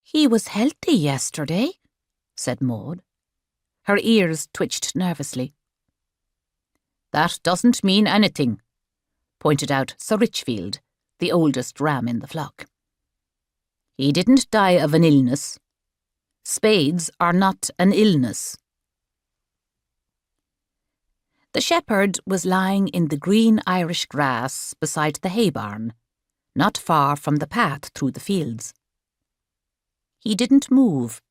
"He was healthy yesterday," said Maud. Her ears twitched nervously. "That doesn't mean anything," pointed out Sir Richfield, the oldest ram in the flock. "He didn't die of an illness. Spades are not an illness." The shepherd was lying in the green Irish grass beside the hay barn, not far from the path through the fields. He didn't move.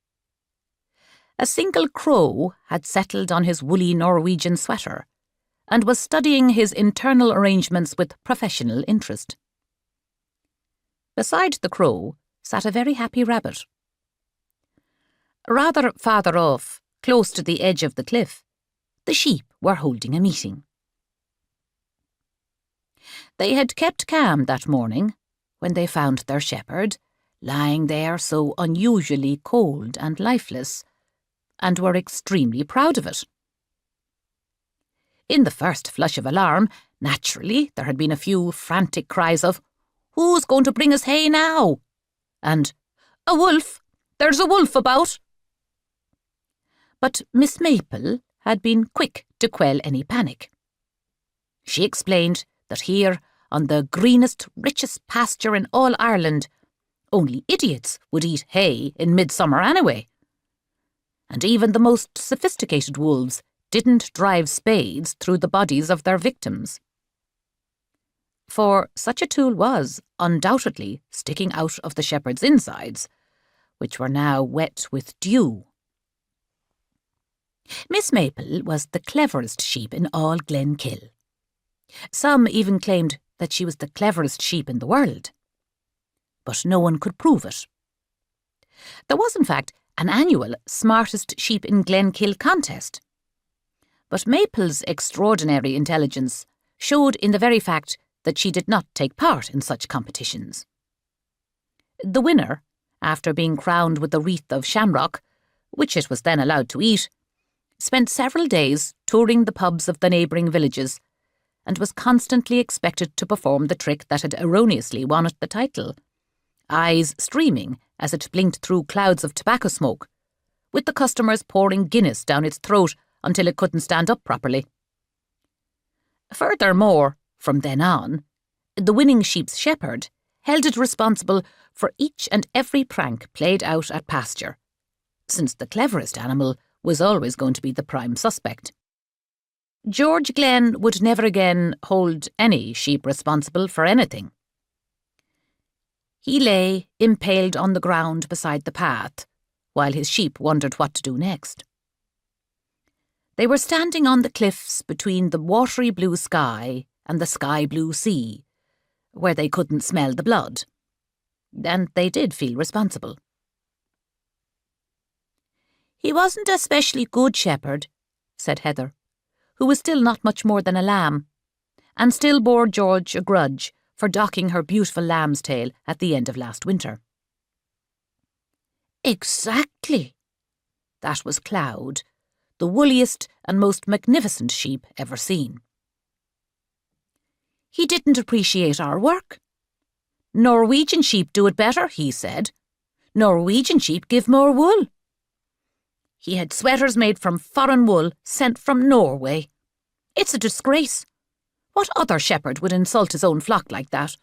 A single crow had settled on his woolly Norwegian sweater and was studying his internal arrangements with professional interest. Beside the crow sat a very happy rabbit. Rather farther off, close to the edge of the cliff, the sheep were holding a meeting. They had kept calm that morning when they found their shepherd lying there so unusually cold and lifeless, and were extremely proud of it. In the first flush of alarm, naturally, there had been a few frantic cries of, "Who's going to bring us hay now?" and "A wolf! There's a wolf about!" But Miss Maple had been quick to quell any panic. She explained that here, on the greenest, richest pasture in all Ireland, only idiots would eat hay in midsummer anyway. And even the most sophisticated wolves didn't drive spades through the bodies of their victims. For such a tool was, undoubtedly, sticking out of the shepherd's insides, which were now wet with dew. Miss Maple was the cleverest sheep in all Glennkill. Some even claimed that she was the cleverest sheep in the world. But no one could prove it. There was, in fact, an annual Smartest Sheep in Glennkill contest. But Maple's extraordinary intelligence showed in the very fact that she did not take part in such competitions. The winner, after being crowned with a wreath of shamrock, which it was then allowed to eat, spent several days touring the pubs of the neighbouring villages and was constantly expected to perform the trick that had erroneously won it the title, eyes streaming as it blinked through clouds of tobacco smoke, with the customers pouring Guinness down its throat until it couldn't stand up properly. Furthermore, from then on, the winning sheep's shepherd held it responsible for each and every prank played out at pasture, since the cleverest animal was always going to be the prime suspect. George Glenn would never again hold any sheep responsible for anything. He lay impaled on the ground beside the path, while his sheep wondered what to do next. They were standing on the cliffs between the watery blue sky and the sky-blue sea, where they couldn't smell the blood, and they did feel responsible. "He wasn't a specially good shepherd," said Heather, who was still not much more than a lamb, and still bore George a grudge for docking her beautiful lamb's tail at the end of last winter. "Exactly." That was Cloud, the woolliest and most magnificent sheep ever seen. "He didn't appreciate our work. Norwegian sheep do it better, he said. Norwegian sheep give more wool. He had sweaters made from foreign wool sent from Norway. It's a disgrace. What other shepherd would insult his own flock like that?